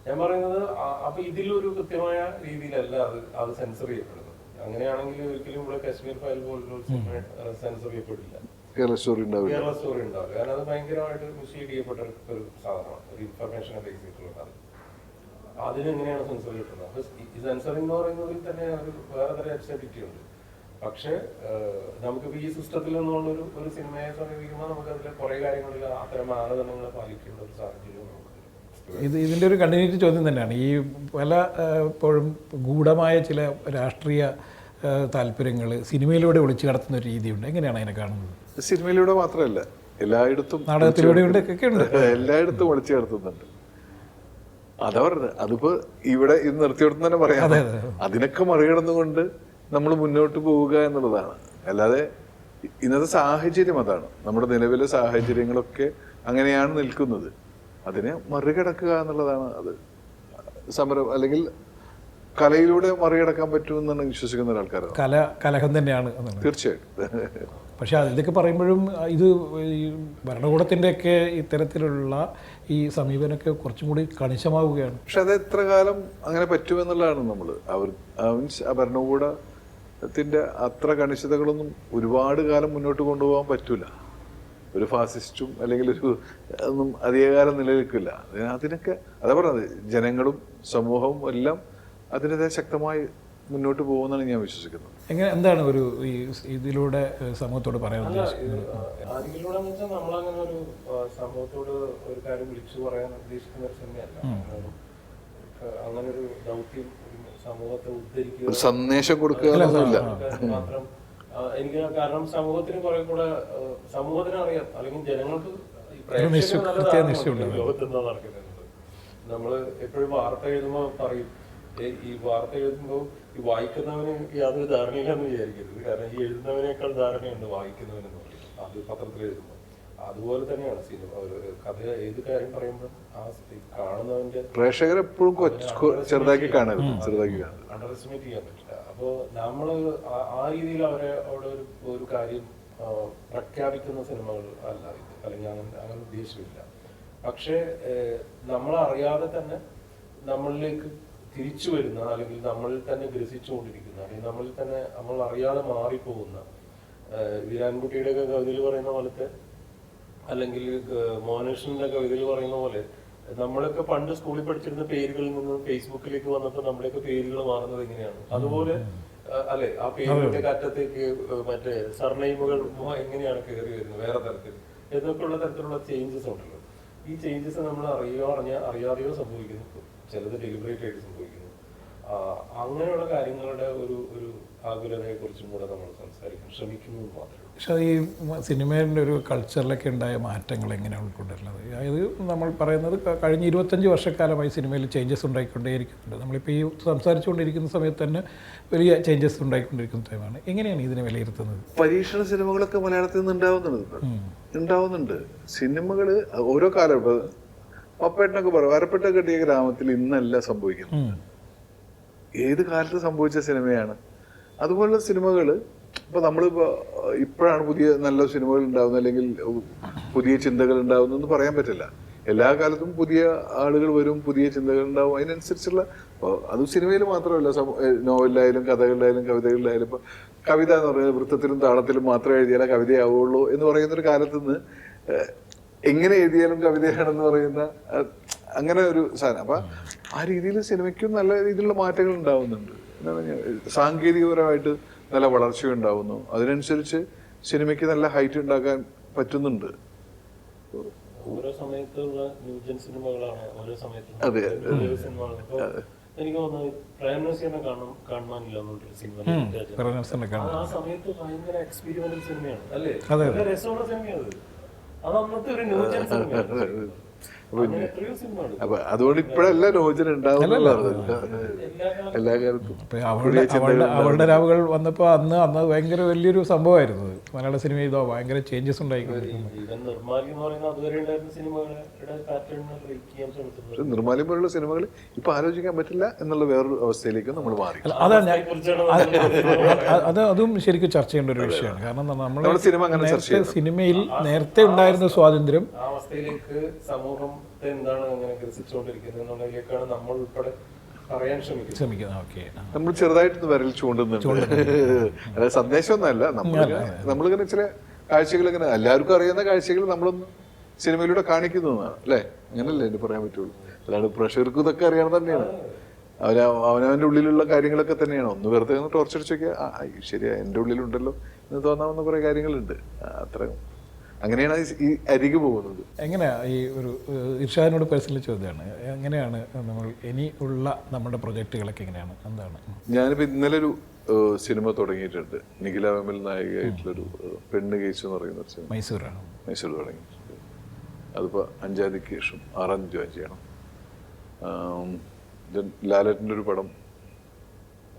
ഞാൻ പറയുന്നത് അപ്പൊ ഇതിലൊരു കൃത്യമായ രീതിയിലല്ല അത് സെൻസർ ചെയ്യപ്പെടുന്നത്. അങ്ങനെയാണെങ്കിൽ ഒരിക്കലും ഇവിടെ കാശ്മീർ ഫയൽ പോലുള്ള സിനിമ സെൻസർ ചെയ്യപ്പെടില്ല. കേരള സ്റ്റോറി ഉണ്ടാവില്ല. കാരണം അത് ഭയങ്കരമായിട്ട് മിസ്ലീഡ് ചെയ്യപ്പെട്ട ഒരു സാധനമാണ്. ഒരു ഇൻഫർമേഷനെ ബേസ് ചെയ്തിട്ടുള്ള കാര്യം. അതിനെങ്ങനെയാണ് സെൻസർ കിട്ടുന്നത്? അപ്പൊ ഈ സെൻസറിംഗ് എന്ന് പറയുന്നതിൽ തന്നെ ഒരു വേറെ തരം അബ്സർഡിറ്റി ഉണ്ട്. പക്ഷെ നമുക്കിപ്പോൾ ഈ സിസ്റ്റത്തിൽ നിന്നുള്ള ഒരു സിനിമയെ സമീപിക്കുമ്പോൾ നമുക്ക് അതിലെ കുറെ കാര്യങ്ങളിൽ അത്തരം മാനദണ്ഡങ്ങളെ പാലിക്കേണ്ട ഒരു സാഹചര്യം നമുക്ക്. ഇതിൻ്റെ ഒരു കണ്ടിന്യൂറ്റി ചോദ്യം തന്നെയാണ്. ഈ ഇപ്പോഴും ഗൂഢമായ ചില രാഷ്ട്രീയ താല്പര്യങ്ങൾ സിനിമയിലൂടെ ഒളിച്ചു കടത്തുന്ന ഒരു രീതിയുണ്ട്. എങ്ങനെയാണ് അതിനെ കാണുന്നത്? സിനിമയിലൂടെ മാത്രമല്ല, എല്ലായിടത്തും എല്ലായിടത്തും ഒളിച്ചു കടത്തുന്നുണ്ട്. അതാ പറഞ്ഞത്. അതിപ്പോ ഇവിടെ ഇത് നിർത്തിയെടുത്ത് തന്നെ പറയാം. അതിനൊക്കെ മറികടന്നുകൊണ്ട് നമ്മൾ മുന്നോട്ട് പോവുക എന്നുള്ളതാണ്. അല്ലാതെ ഇന്നത്തെ സാഹചര്യം അതാണ്. നമ്മുടെ നിലവിലെ സാഹചര്യങ്ങളൊക്കെ അങ്ങനെയാണ് നിൽക്കുന്നത്. അതിനെ മറികടക്കുക എന്നുള്ളതാണ്. അത് സമരം അല്ലെങ്കിൽ കലയിലൂടെ മറികടക്കാൻ പറ്റുമെന്നാണ് വിശ്വസിക്കുന്ന ഒരാൾക്കാരാണ്. കലഹം തന്നെയാണ് തീർച്ചയായിട്ടും. പക്ഷെ ഇതൊക്കെ പറയുമ്പോഴും ഇത് ഈ ഭരണകൂടത്തിൻ്റെയൊക്കെ ഇത്തരത്തിലുള്ള ഈ സമീപനമൊക്കെ കുറച്ചും കൂടി കണിശമാവുകയാണ്. പക്ഷെ അത് എത്ര കാലം അങ്ങനെ പറ്റുമെന്നുള്ളതാണ് നമ്മൾ മീൻസ് ആ ഭരണകൂടത്തിന്റെ അത്ര കണിശതകളൊന്നും ഒരുപാട് കാലം മുന്നോട്ട് കൊണ്ടുപോകാൻ പറ്റൂല. ഒരു ഫാസിസ്റ്റും അല്ലെങ്കിൽ ഒന്നും അധികകാലം നിലനിൽക്കില്ല. അതിനൊക്കെ അതാ പറഞ്ഞത്, ജനങ്ങളും സമൂഹവും എല്ലാം അതിൻ്റെതായ ശക്തമായി മുന്നോട്ട് പോകുമെന്നാണ് ഞാൻ വിശ്വസിക്കുന്നത്. എന്താണ് ഒരു ഇതിലൂടെ സമൂഹത്തോട് പറയാൻ ഉദ്ദേശിക്കുന്നത്? അതിലൂടെ നമ്മളങ്ങനെ ഒരു സമൂഹത്തോട് ഒരു കാര്യം വിളിച്ചു പറയാൻ ഉദ്ദേശിക്കുന്ന ഒരു സിനിമയല്ല. അങ്ങനെ ഒരു ദൗത്യം സമൂഹത്തെ ഉദ്ധരിക്കുക, സന്ദേശം കൊടുക്കുക മാത്രം എനിക്ക്. കാരണം സമൂഹത്തിന് കുറെ കൂടെ സമൂഹത്തിന് അറിയാം, അല്ലെങ്കിൽ ജനങ്ങൾക്ക് ലോകത്ത് എന്താ നടക്കുന്നത്. നമ്മള് എപ്പോഴും വാർത്ത എഴുതുമ്പോൾ പറയും ഈ വാർത്ത എഴുതുമ്പോൾ ഈ വായിക്കുന്നവന് യാതൊരു ധാരണയില്ലെന്ന് വിചാരിക്കരുത്. കാരണം ഈ എഴുതുന്നവനേക്കാൾ ധാരണയുണ്ട് വായിക്കുന്നവനെന്ന് പറയും, അത് പത്രത്തിൽ എഴുതുമ്പോൾ. അതുപോലെ തന്നെയാണ് സിനിമ. ഒരു കഥ ഏത് കാര്യം പറയുമ്പോൾ ആ കാണുന്നവന്റെ പ്രേക്ഷകർ എപ്പോഴും ചെറുതാക്കി കാണരുത്, അണ്ടർ എസ്റ്റിമേറ്റ് ചെയ്യാൻ പറ്റില്ല. അപ്പോൾ നമ്മൾ ആ രീതിയിൽ അവരെ അവിടെ ഒരു കാര്യം പ്രഖ്യാപിക്കുന്ന സിനിമകൾ അല്ല ഇത്, അല്ലെങ്കിൽ അങ്ങനെ ഉദ്ദേശമില്ല. പക്ഷേ നമ്മളറിയാതെ തന്നെ നമ്മളിലേക്ക് തിരിച്ചു വരുന്ന, അല്ലെങ്കിൽ നമ്മളിൽ തന്നെ ഗ്രസിച്ചുകൊണ്ടിരിക്കുന്ന, അല്ലെങ്കിൽ നമ്മളിൽ തന്നെ നമ്മൾ അറിയാതെ മാറിപ്പോകുന്ന, വീരാൻകുട്ടിയുടെ ഒക്കെ കവിതയിൽ പറയുന്ന പോലത്തെ, അല്ലെങ്കിൽ മോഹനകൃഷ്ണന്റെ കവിതയിൽ പറയുന്ന പോലെ, നമ്മളൊക്കെ പണ്ട് സ്കൂളിൽ പഠിച്ചിരുന്ന പേരുകളിൽ നിന്ന് ഫേസ്ബുക്കിലേക്ക് വന്നപ്പോൾ നമ്മുടെയൊക്കെ പേരുകൾ മാറുന്നത് എങ്ങനെയാണ്, അതുപോലെ അല്ലെ ആ പേരുകളുടെ അറ്റത്തേക്ക് മറ്റേ സർനെയിമുകൾ എങ്ങനെയാണ് കയറി വരുന്നത് വേറെ തരത്തിൽ, എന്നൊക്കെയുള്ള തരത്തിലുള്ള ചേഞ്ചസ് ഉണ്ടല്ലോ. ഈ ചേഞ്ചസ് നമ്മൾ അറിയാതെയോ സംഭവിക്കുന്നു, ചിലത് ഡെലിബറേറ്റ് ആയിട്ട് സംഭവിക്കുന്നു. അങ്ങനെയുള്ള കാര്യങ്ങളുടെ ഒരു ആകുലതയെ കുറിച്ചും കൂടെ നമ്മൾ സംസാരിക്കാൻ ശ്രമിക്കുന്നു മാത്രമേ. പക്ഷെ ഈ സിനിമയുടെ ഒരു കൾച്ചറിലൊക്കെ ഉണ്ടായ മാറ്റങ്ങൾ എങ്ങനെയാണ് ഉൾക്കൊണ്ടിരുന്നത്? അതായത് നമ്മൾ പറയുന്നത് കഴിഞ്ഞ 25 വർഷക്കാലമായി സിനിമയിൽ ചേഞ്ചസ് ഉണ്ടായിക്കൊണ്ടേയിരിക്കുന്നുണ്ട്. നമ്മളിപ്പോൾ ഈ സംസാരിച്ചുകൊണ്ടിരിക്കുന്ന സമയത്ത് തന്നെ വലിയ ചേഞ്ചസ് ഉണ്ടായിക്കൊണ്ടിരിക്കുന്ന ടൈമാണ്. എങ്ങനെയാണ് ഇതിനെ വിലയിരുത്തുന്നത്? പരീക്ഷണ സിനിമകളൊക്കെ മലയാളത്തിൽ നിന്ന് ഉണ്ടാവുന്നുണ്ട്. സിനിമകൾ ഓരോ കാലം, ഇപ്പോൾ പപ്പേട്ടനൊക്കെ പറയും വരപ്പെട്ട കെട്ടിയ ഗ്രാമത്തിൽ ഇന്നല്ല സംഭവിക്കുന്നു, ഏത് കാലത്ത് സംഭവിച്ച സിനിമയാണ്. അതുപോലുള്ള സിനിമകൾ ഇപ്പൊ നമ്മളിപ്പോ ഇപ്പോഴാണ് പുതിയ നല്ല സിനിമകൾ ഉണ്ടാവുന്നത്, അല്ലെങ്കിൽ പുതിയ ചിന്തകൾ ഉണ്ടാവുന്നതെന്ന് പറയാൻ പറ്റില്ല. എല്ലാ കാലത്തും പുതിയ ആളുകൾ വരും, പുതിയ ചിന്തകൾ ഉണ്ടാവും. അതിനനുസരിച്ചുള്ള അത് സിനിമയിൽ മാത്രമല്ല, നോവലിലായാലും കഥകളിലായാലും കവിതകളിലായാലും. ഇപ്പൊ കവിത എന്ന് പറയുന്നത് വൃത്തത്തിലും താളത്തിലും മാത്രം എഴുതിയാലേ കവിതയാവുള്ളൂ എന്ന് പറയുന്നൊരു കാലത്ത് നിന്ന് എങ്ങനെ എഴുതിയാലും കവിതയാണെന്ന് പറയുന്ന അങ്ങനെ ഒരു സാധനം. അപ്പൊ ആ രീതിയിൽ സിനിമയ്ക്കും നല്ല രീതിയിലുള്ള മാറ്റങ്ങൾ ഉണ്ടാവുന്നുണ്ട്. സാങ്കേതികപരമായിട്ട് നല്ല വളർച്ചയുണ്ടാവുന്നു. അതിനനുസരിച്ച് സിനിമയ്ക്ക് നല്ല ഹൈറ്റ് ഉണ്ടാക്കാൻ പറ്റുന്നുണ്ട്. ഓരോ സമയത്തുള്ള ന്യൂജൻ സിനിമകളാണ് ഓരോ സമയത്തും. അതെ, സിനിമകൾ എനിക്ക് തോന്നുന്നു പ്രേംനസീറിനെ കാണാനില്ല സിനിമ. ആ സമയത്ത് ഭയങ്കര എക്സ്പീരിമെന്റൽ സിനിമയാണ് അല്ലേ, രസമുള്ള സിനിമയാണ് അത് അന്നത്തെ ഒരു ന്യൂജൻ സിനിമയാണ്. അപ്പൊ അതുകൊണ്ട് ഇപ്പോഴല്ല രോചന ഉണ്ടാവുന്നില്ല എല്ലാ കാലത്തും. അവളുടെ രാവുകൾ വന്നപ്പോൾ അന്ന് ഭയങ്കര വലിയൊരു സംഭവമായിരുന്നു. മലയാള സിനിമ ഇതോ ഭയങ്കര ചേഞ്ചസ് ഉണ്ടായിക്കൊണ്ടിരിക്കുന്നു. നിർമ്മാല്യം പോലുള്ള സിനിമകൾ ഇപ്പൊ ആലോചിക്കാൻ പറ്റില്ല എന്നുള്ള വേറൊരു അവസ്ഥയിലേക്ക് നമ്മൾ മാറി. അതും ശരിക്കും ചർച്ച ചെയ്യേണ്ട ഒരു വിഷയമാണ്. കാരണം നമ്മൾ സിനിമയിൽ നേരത്തെ ഉണ്ടായിരുന്ന സ്വാതന്ത്ര്യം അവസ്ഥയിലേക്ക് സമൂഹം എന്താണ് അങ്ങനെ ഗ്രസിച്ചുകൊണ്ടിരിക്കുന്നത് എന്നുള്ളതിലേക്കാണ് നമ്മൾ ഉൾപ്പെടെ പറയാൻ ശ്രമിക്കുന്നത്. നമ്മൾ ചെറുതായിട്ട് വിരൽ ചൂണ്ടുന്നുണ്ട്. അതായത് സന്ദേശമൊന്നുമല്ല, നമ്മളിങ്ങനെ ചില കാഴ്ചകൾ ഇങ്ങനെ എല്ലാവർക്കും അറിയുന്ന കാഴ്ചകൾ നമ്മളൊന്ന് സിനിമയിലൂടെ കാണിക്കുന്നതാണ് അല്ലേ, അങ്ങനല്ലേ എനിക്ക് പറയാൻ പറ്റുള്ളൂ. അല്ലാണ്ട് പ്രഷർക്കും ഇതൊക്കെ അറിയണം തന്നെയാണ്. അവനവന്റെ ഉള്ളിലുള്ള കാര്യങ്ങളൊക്കെ തന്നെയാണ്. ഒന്ന് വെറുതെ ഒന്ന് ടോർച്ചടിച്ച് നോക്കിയാൽ ശരിയാ എൻ്റെ ഉള്ളിലുണ്ടല്ലോ എന്ന് തോന്നാവുന്ന കുറെ കാര്യങ്ങളുണ്ട്. അത്ര അങ്ങനെയാണ് ഈ അരികു പോകുന്നത്. എങ്ങനെയാ ഈ ഒരു ഇർഷാദിനോട് പേഴ്സണലി ചോദ്യമാണ്, എങ്ങനെയാണ് നമ്മൾ ഇനി ഉള്ള നമ്മുടെ പ്രൊജക്റ്റുകളൊക്കെ എങ്ങനെയാണ്, എന്താണ്? ഞാനിപ്പോൾ ഇന്നലെ ഒരു സിനിമ തുടങ്ങിയിട്ടുണ്ട്. നിഖില വെമ്മൽ നായികയായിട്ടുള്ളൊരു പെണ്ണ് കേസ് എന്ന് പറയുന്ന ഒരു സിനിമ. മൈസൂർ തുടങ്ങിയിട്ടുണ്ട്. അതിപ്പോൾ 5ാം തീയതിക്ക് ശേഷം 6ാം തീയതി ജോയിൻ ചെയ്യണം. ലാലേട്ടൻ്റെ ഒരു പടം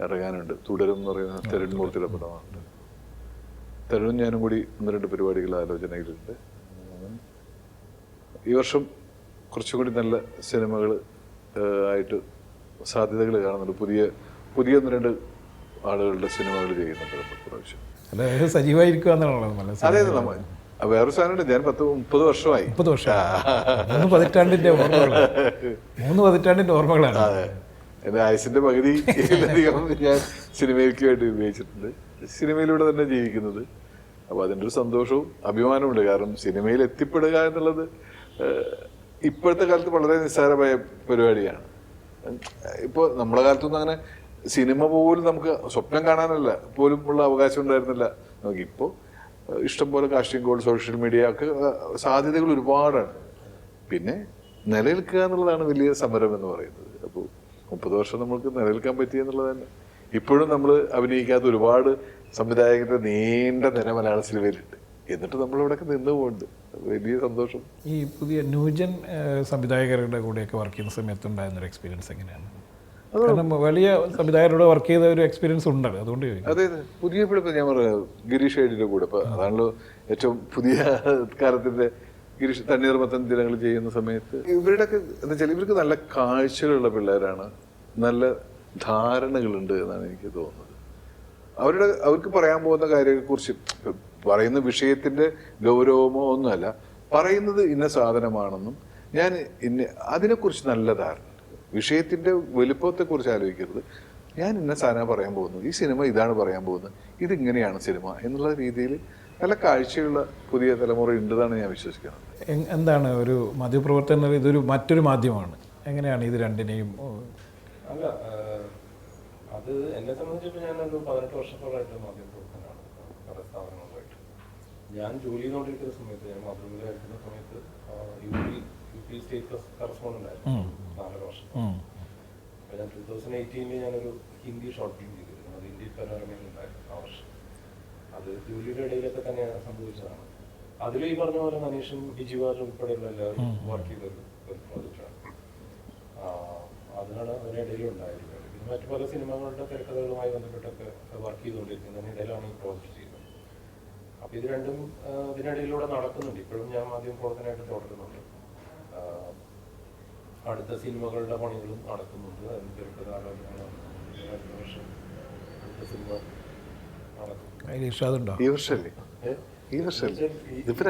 ഇറങ്ങാനുണ്ട്, തുടരും എന്ന് പറയുന്ന തരുൺ മൂർത്തിയുടെ പടമാണ്. തരുണും ഞാനും കൂടി 1-2 പരിപാടികൾ ആലോചനയിലുണ്ട്. ഈ വർഷം കുറച്ചുകൂടി നല്ല സിനിമകൾ ആയിട്ട് സാധ്യതകൾ കാണുന്നുണ്ട്. പുതിയ 1-2 ആളുകളുടെ സിനിമകൾ ചെയ്യുന്നുണ്ട് പ്രാവശ്യം. സജീവമായിരിക്കുക. അതെ, വേറൊരു സാധനമുണ്ട്. ഞാൻ 30 വർഷമായി. 30 വർഷം 3 പതിറ്റാണ്ടിന്റെ ഓർമ്മകളാണ്. എൻ്റെ ആയുസിന്റെ പകുതി ഞാൻ സിനിമയ്ക്ക് വേണ്ടി ഉപയോഗിച്ചിട്ടുണ്ട്. സിനിമയിലൂടെ തന്നെ ജീവിക്കുന്നത്. അപ്പോൾ അതിൻ്റെ ഒരു സന്തോഷവും അഭിമാനമുണ്ട്. കാരണം സിനിമയിൽ എത്തിപ്പെടുക എന്നുള്ളത് ഇപ്പോഴത്തെ കാലത്ത് വളരെ നിസ്സാരമായ പരിപാടിയാണ്. ഇപ്പോൾ നമ്മുടെ കാലത്തൊന്നും അങ്ങനെ സിനിമ പോലും നമുക്ക് സ്വപ്നം കാണാനല്ല പോലും ഉള്ള അവകാശം ഉണ്ടായിരുന്നില്ല. നമുക്കിപ്പോൾ ഇഷ്ടംപോലെ കാസ്റ്റിംഗ് കോൾ, സോഷ്യൽ മീഡിയ ഒക്കെ സാധ്യതകൾ ഒരുപാടാണ്. പിന്നെ നിലനിൽക്കുക എന്നുള്ളതാണ് വലിയ സമരം എന്ന് പറയുന്നത്. അപ്പോൾ 30 വർഷം നമ്മൾക്ക് നിലനിൽക്കാൻ പറ്റിയെന്നുള്ളത് തന്നെ. ഇപ്പോഴും നമ്മൾ അഭിനയിക്കാത്ത ഒരുപാട് സംവിധായകരുടെ നീണ്ട നിര മലയാള സിനിമയിലുണ്ട്. എന്നിട്ട് നമ്മളിവിടെയൊക്കെ നിന്ന് പോകുന്നുണ്ട്. വലിയ സന്തോഷം. ഈ പുതിയ ന്യൂജൻ സംവിധായകരുടെ കൂടെയൊക്കെ വർക്ക് ചെയ്യുന്ന സമയത്ത് ഉണ്ടായിരുന്നൊരു എക്സ്പീരിയൻസ് എങ്ങനെയാണ്? കാരണം വലിയ സംവിധായകരോട് വർക്ക് ചെയ്ത ഒരു എക്സ്പീരിയൻസ് ഉണ്ടല്ലോ, അതുകൊണ്ട് ചോദിക്കും. അതെ അതെ, പുതിയ ഇപ്പം ഞാൻ പറയാം ഗിരീഷ് ഐഡിയുടെ കൂടെ ഇപ്പം അതാണല്ലോ ഏറ്റവും പുതിയ കാലത്തിന്റെ ഗിരീഷ് തണ്ണീർമത്തൻ ദിനങ്ങൾ ചെയ്യുന്ന സമയത്ത് ഇവരുടെയൊക്കെ എന്താ വെച്ചാൽ ഇവർക്ക് നല്ല കാഴ്ചകളുള്ള പിള്ളേരാണ്, നല്ല ധാരണകളുണ്ട് എന്നാണ് എനിക്ക് തോന്നുന്നത്. അവർക്ക് പറയാൻ പോകുന്ന കാര്യത്തെക്കുറിച്ച് പറയുന്ന വിഷയത്തിന്റെ ഗൗരവമോ ഒന്നുമല്ല, പറയുന്നത് ഇന്ന സാധനമാണെന്നും ഞാൻ അതിനെക്കുറിച്ച് നല്ല ധാരണ, വിഷയത്തിന്റെ വലുപ്പത്തെക്കുറിച്ച് ആലോചിക്കരുത്, ഞാൻ ഇന്ന സാധനം പറയാൻ പോകുന്നു, ഈ സിനിമ ഇതാണ് പറയാൻ പോകുന്നത്, ഇതിങ്ങനെയാണ് സിനിമ എന്നുള്ള രീതിയിൽ നല്ല കാഴ്ചയുള്ള പുതിയ തലമുറ ഉണ്ടെന്നാണ് ഞാൻ വിശ്വസിക്കുന്നത്. എന്താണ് ഒരു മാധ്യമപ്രവർത്തനം, ഇതൊരു മറ്റൊരു മാധ്യമമാണ്, എങ്ങനെയാണ് ഇത് രണ്ടിനെയും? അല്ല, അത് എന്നെ സംബന്ധിച്ചിപ്പോൾ ഞാനൊരു 18 വർഷത്തോളമായിട്ട് മാധ്യമപ്രവർത്തനമാണ് പല സ്ഥാപനങ്ങളുമായിട്ട്. ഞാൻ ജോലി ചെയ്തുകൊണ്ടിരിക്കുന്ന സമയത്ത്, ഞാൻ മാതൃഭൂമിയിലായിരിക്കുന്ന സമയത്ത് യു പി സ്റ്റേറ്റ് കറസ്പോണ്ടന്റ് ആയിരുന്നു 4 വർഷം. അപ്പോൾ ഞാൻ 2018 ഞാനൊരു ഹിന്ദി ഷോർട്ട് ഫിലിം ചെയ്തിരുന്നു, അത് ഇന്ത്യൻ പനോരമയിലുണ്ടായിരുന്നു ആ വർഷം. അത് ജോലിയുടെ ഇടയിലൊക്കെ തന്നെ സംഭവിച്ചതാണ്. അതിൽ ഈ പറഞ്ഞ പോലെ മനീഷും ബിജുവാറും ഉൾപ്പെടെയുള്ള എല്ലാവരും വർക്ക് ചെയ്തൊരു പ്രോജക്റ്റാണ്. അതാണ് അതിനിടയിൽ ഉണ്ടായിരുന്നത്. പിന്നെ മറ്റു പല സിനിമകളുടെ തിരക്കഥകളുമായി ബന്ധപ്പെട്ടൊക്കെ വർക്ക് ചെയ്തുകൊണ്ടിരിക്കുന്നതിന് ഇടയിലാണ് ഈ പ്രോജക്റ്റ് ചെയ്യുന്നത്. അപ്പോൾ ഇത് രണ്ടും ഇതിനിടയിലൂടെ നടക്കുന്നുണ്ട്. ഇപ്പോഴും ഞാൻ മാധ്യമ പ്രവർത്തനമായിട്ട് തുടരുന്നുണ്ട്. അടുത്ത സിനിമകളുടെ പണികളും നടക്കുന്നുണ്ട്. അതിന് തിരക്കഥ ആലോചനകളാണ്. അടുത്ത വർഷം അടുത്ത സിനിമ നടക്കും. ഇർഷാദുണ്ടോ ഈ വർഷമല്ലേ? ഈ വർഷമല്ലേ? ഇതിപ്പോ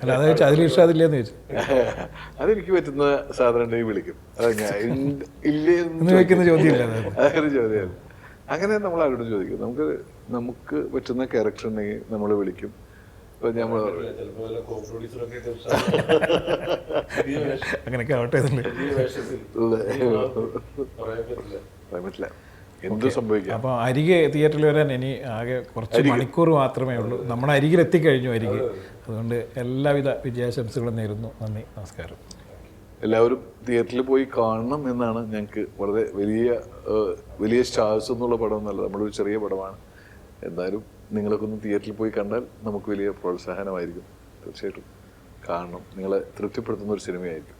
അല്ല, അത് ചോദിച്ചാൽ അതിൽ ഇർഷാദില്ലെന്ന് ചോദിച്ചു. അതെനിക്ക് പറ്റുന്ന സാധനം ഉണ്ടെങ്കിൽ വിളിക്കും. ഇല്ലേന്ന് ചോദിക്കുന്ന ചോദ്യമില്ല, അതൊരു ചോദ്യമാണ്. അങ്ങനെ നമ്മൾ ആരോടും ചോദിക്കും. നമുക്ക് പറ്റുന്ന ക്യാരക്ടർ ഉണ്ടെങ്കിൽ നമ്മൾ വിളിക്കും. ഇപ്പൊ നമ്മൾ അങ്ങനെയൊക്കെ ആവട്ടെ. പറയാൻ പറ്റില്ല, എന്ത് സംഭവിക്കാം. അപ്പോൾ അരികെ തിയേറ്ററിൽ വരാൻ ഇനി ആകെ കുറച്ച് മണിക്കൂർ മാത്രമേ ഉള്ളൂ. നമ്മുടെ അരികിൽ എത്തിക്കഴിഞ്ഞു അരികെ. അതുകൊണ്ട് എല്ലാവിധ വിജയാശംസകളും നേരുന്നു. നന്ദി, നമസ്കാരം. എല്ലാവരും തിയേറ്ററിൽ പോയി കാണണം എന്നാണ് ഞങ്ങൾക്ക്. വളരെ വലിയ സ്റ്റാർസ് എന്നുള്ള പടം എന്നല്ല, നമ്മുടെ ഒരു ചെറിയ പടമാണ്. എന്തായാലും നിങ്ങളൊക്കെ ഒന്ന് തിയേറ്ററിൽ പോയി കണ്ടാൽ നമുക്ക് വലിയ പ്രോത്സാഹനമായിരിക്കും. തീർച്ചയായിട്ടും കാണണം. നിങ്ങളെ തൃപ്തിപ്പെടുത്തുന്ന ഒരു സിനിമയായിരിക്കും.